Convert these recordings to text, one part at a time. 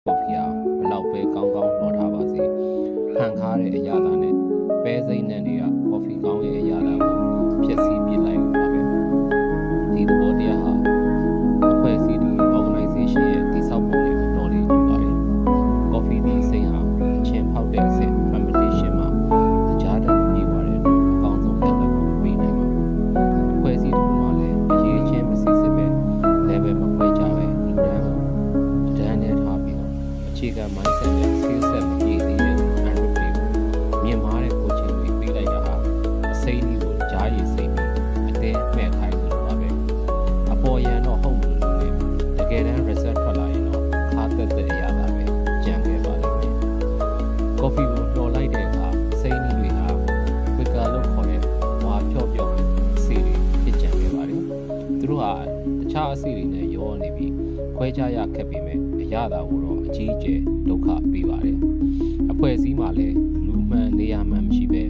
ကော်ဖီဟာဘလောက်ပဲကောင်းကောင်းလော်ထားပါစေဖန်ခါတဲ့အရာသာနဲ့ပဲစိမ့်နဲ့တွေကကော်ဖီကောင်းရဲ့အရာသာကိုဖျက်ဆီးပစ်လိုက်ပါပဲဒီသဘောတရားဟာအဖွဲ့အစည်းတွေ organization ရဲ့တည်ဆောက်ပုံတွေတော်လေးတူပါတယ်ကော်ဖီဒီစိမ့်ဟာအချင်းဖောက်တဲ့အဆင့် fermentation မှာကြားတတ်နေပါတဲ့အတွက်အကောင်းဆုံးလက်လက်ကိုပေးနိုင်ပါအဖွဲ့အစည်းတစ်ခုမှလည်းအရေးချင်းမစစ်စစ်ပဲ level မခွဲကြပဲလူတန်းကိုတန်းနဲ့ထားပြီးတော့အခြေခံ mindset နဲ့ skill set မပြည့်သေးတဲ့ entrepreneur တွေကိုမြင်မာတဲ့ coaching တွေပေးလိုက်တာဟာအစိမ်းကြီးကိုကြားရည်စိတ်ပြီးအသေးမဲ့ခိုင်းလို့ပါပဲအပေါ်ရန်တော့ဟုတ်မလို့လေတကယ်တမ်း result ထွက်လာရင်တော့ခါသက်တဲ့အရာသာပဲကြံခဲ့ပါလိမ့်မယ် coffee ကိုတော်လိုက်တဲ့အခါစိမ်းကြီးတွေဟာ quicker လို့ခေါ်တဲ့ဝါဖြော့ဖြော့အစီတွေဖြစ်ကြံခဲ့ပါတယ်သူတို့ဟာတခြားအစီတွေနဲ့ရောနေပြီးခွဲခြားရခက်ပေမဲ့အရာသာကိုတော့အကြီးအကျယ်ဒုက္ခပေးပါတယ်အဖွဲ့အစည်းမှာလည်းလူမှန်နေရာမှန်မရှိပဲ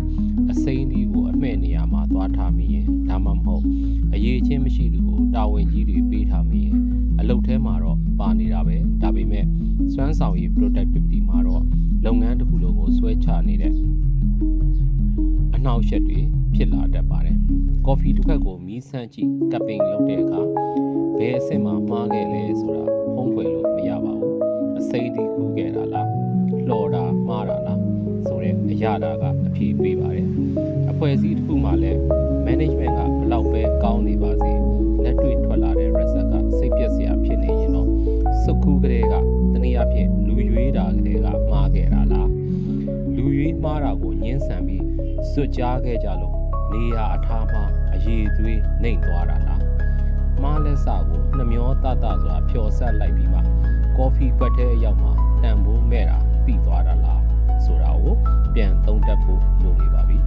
အစိမ်းဒီကိုအမှဲ့နေရာမှာသွားထားမိရင်ဒါမှမဟုတ်အရေးချင်းမရှိသူကိုတာဝန်ကြီးတွေပေးထားမိရင်အလုပ်ထဲမှာတော့ပါနေတာပဲဒါပေမဲ့စွမ်းဆောင်ရည် productivity မှာတော့လုပ်ငန်းတစ်ခုလုံးကိုဆွဲချနေတဲ့အနှောက်အယှက်တွေဖြစ်လာတတ်ပါတယ်ကော်ဖီတစ်ခွက်ကိုမီးဆန်းကြည့်ကပ်ပင်းလုပ်တဲ့အခါဘယ်အဆင့်မှာမှားခဲ့လဲဆိုတာဖုံးကွယ်လို့မရပါဘူးအစိမ်းဒီခူးခဲ့တာလားလှော်တာမှားတာလားဆိုတဲ့အရာတာကအဖြေပေးပါတယ်အဖွဲ့အစည်းတစ်ခုမှလည်း management ကဘလောက်ပဲကောင်းနေပါစေလက်တွေ့ထွက်လာတဲ့ result ကစိတ်ပျက်စရာဖြစ်နေရင်တော့စုခုကလေးကတနည်းအားဖြင့်လူရွေးတာကလေးကမှားခဲ့တာလားလူရွေးမှားတာကိုညှင်းဆန်ပြီးစွတ်ကြားခဲ့ကြလို့နေရာအထားမှာအရေးသွေးနှိမ့်သွားတာလားမားလက်စကိုနှမျောတတစွာဖျော်ဆက်လိုက်ပြီးမှကော်ဖီကွက်ထဲအရောက်မှာတန်ဖိုးမဲ့တာသိသွားတာလားဆိုတာကိုပြန်သုံးသပ်ဖို့လိုနေပါပြီ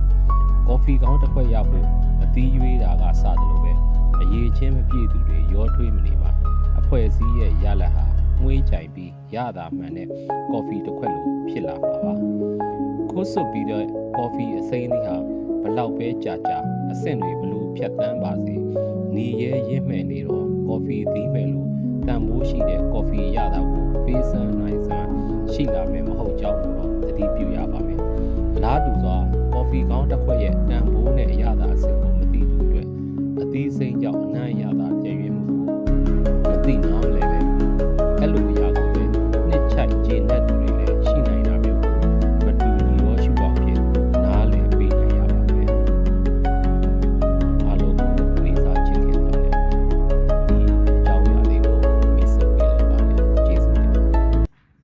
ကော်ဖီကောင်းတစ်ခွက်ရဖို့အသီးရွေးတာကစသလိုပဲအရေးချင်းမပြည့်သူတွေရောထွေးမနေမှာအဖွဲ့အစည်းရဲ့ရလဒ်ဟာငွေကြိုင်ပြီးရတာမှန်တဲ့ကော်ဖီတစ်ခွက်လိုဖြစ်လာမှာပါခိုးစွတ်ပြီးတော့ကော်ဖီအစိမ်းလေးဟာဘလောက်ပဲကြာကြာအဆင့်တွေဘလို့ဖြတ်တန်းပါစေနေရဲရင့်မဲ့နေတော့ကော်ဖီသီးမဲ့လို့တန်ဖိုးရှိတဲ့ကော်ဖီရတာကိုပေးစမ်းနိုင်စမ်းရှိလာမယ်မဟုတ်ကြောင်းကိုတော့သတိပြုရပါမယ်အလားတူစွာကော်ဖီကောင်းတစ်ခွက်ရဲ့တန်ဖိုးနဲ့အရသာအစစ်ကိုမသိသူတွေအသီးစိမ်းကြောင့်အနံ့ရတာပြည့်ရွေးမှုကိုမသိနားမလဲပဲအဲ့လိုအရာကိုပဲနှစ်ချိုက်ခြေနဲ့တူ